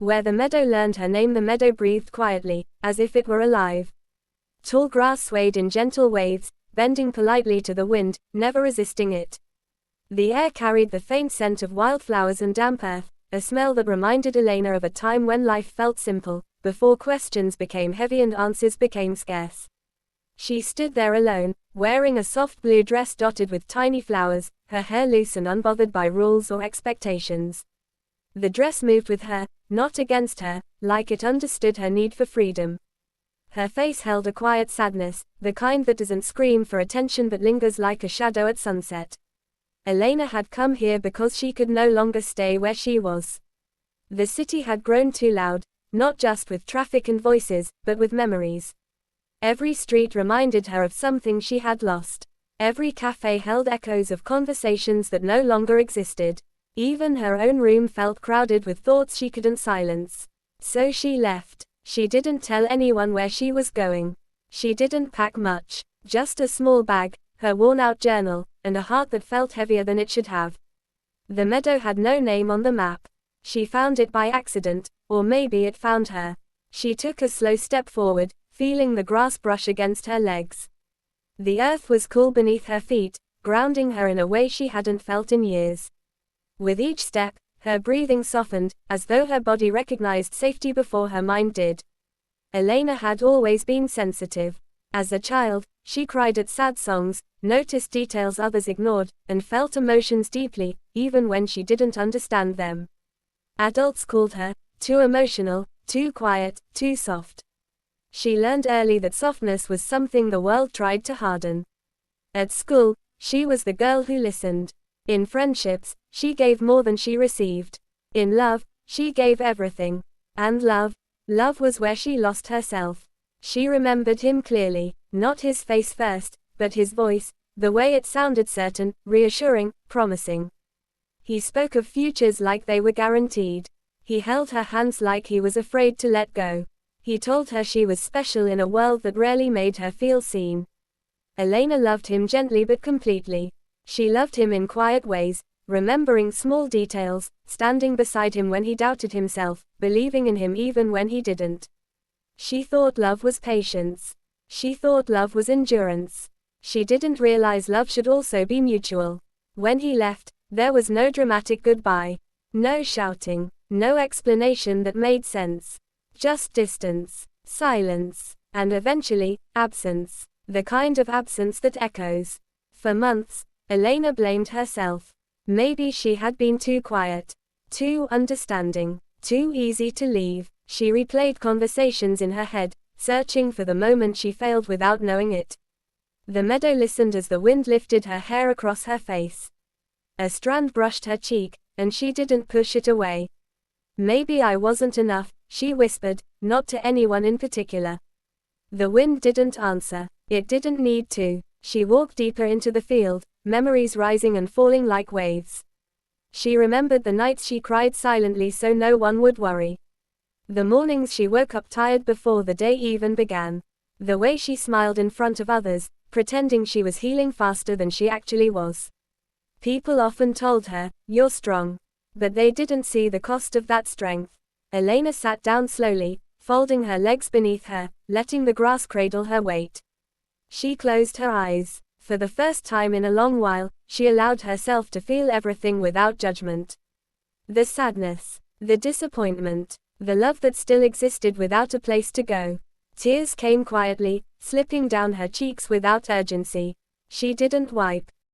Where the meadow learned her name, the meadow breathed quietly, as if it were alive. Tall grass swayed in gentle waves, bending politely to the wind, never resisting it. The air carried the faint scent of wildflowers and damp earth, a smell that reminded Elena of a time when life felt simple, before questions became heavy and answers became scarce. She stood there alone, wearing a soft blue dress dotted with tiny flowers, her hair loose and unbothered by rules or expectations. The dress moved with her, not against her, like it understood her need for freedom. Her face held a quiet sadness, the kind that doesn't scream for attention but lingers like a shadow at sunset. Elena had come here because she could no longer stay where she was. The city had grown too loud, not just with traffic and voices, but with memories. Every street reminded her of something she had lost. Every cafe held echoes of conversations that no longer existed. Even her own room felt crowded with thoughts she couldn't silence. So she left. She didn't tell anyone where she was going. She didn't pack much, just a small bag, her worn-out journal, and a heart that felt heavier than it should have. The meadow had no name on the map. She found it by accident, or maybe it found her. She took a slow step forward, feeling the grass brush against her legs. The earth was cool beneath her feet, grounding her in a way she hadn't felt in years. With each step, her breathing softened, as though her body recognized safety before her mind did. Elena had always been sensitive. As a child, she cried at sad songs, noticed details others ignored, and felt emotions deeply, even when she didn't understand them. Adults called her too emotional, too quiet, too soft. She learned early that softness was something the world tried to harden. At school, she was the girl who listened. In friendships, she gave more than she received. In love, she gave everything. And love was where she lost herself. She remembered him clearly, not his face first, but his voice, the way it sounded certain, reassuring, promising. He spoke of futures like they were guaranteed. He held her hands like he was afraid to let go. He told her she was special in a world that rarely made her feel seen. Elena loved him gently but completely. She loved him in quiet ways, remembering small details, standing beside him when he doubted himself, believing in him even when he didn't. She thought love was patience. She thought love was endurance. She didn't realize love should also be mutual. When he left, there was no dramatic goodbye. No shouting. No explanation that made sense. Just distance, silence, and eventually, absence. The kind of absence that echoes. For months, Elena blamed herself. Maybe she had been too quiet, too understanding, too easy to leave. She replayed conversations in her head, searching for the moment she failed without knowing it. The meadow listened as the wind lifted her hair across her face. A strand brushed her cheek, and she didn't push it away. Maybe I wasn't enough, she whispered, not to anyone in particular. The wind didn't answer. It didn't need to. She walked deeper into the field, memories rising and falling like waves. She remembered the nights she cried silently so no one would worry. The mornings she woke up tired before the day even began. The way she smiled in front of others, pretending she was healing faster than she actually was. People often told her, "You're strong." But they didn't see the cost of that strength. Elena sat down slowly, folding her legs beneath her, letting the grass cradle her weight. She closed her eyes. For the first time in a long while, she allowed herself to feel everything without judgment. The sadness, the disappointment, the love that still existed without a place to go. Tears came quietly, slipping down her cheeks without urgency. She didn't wipe.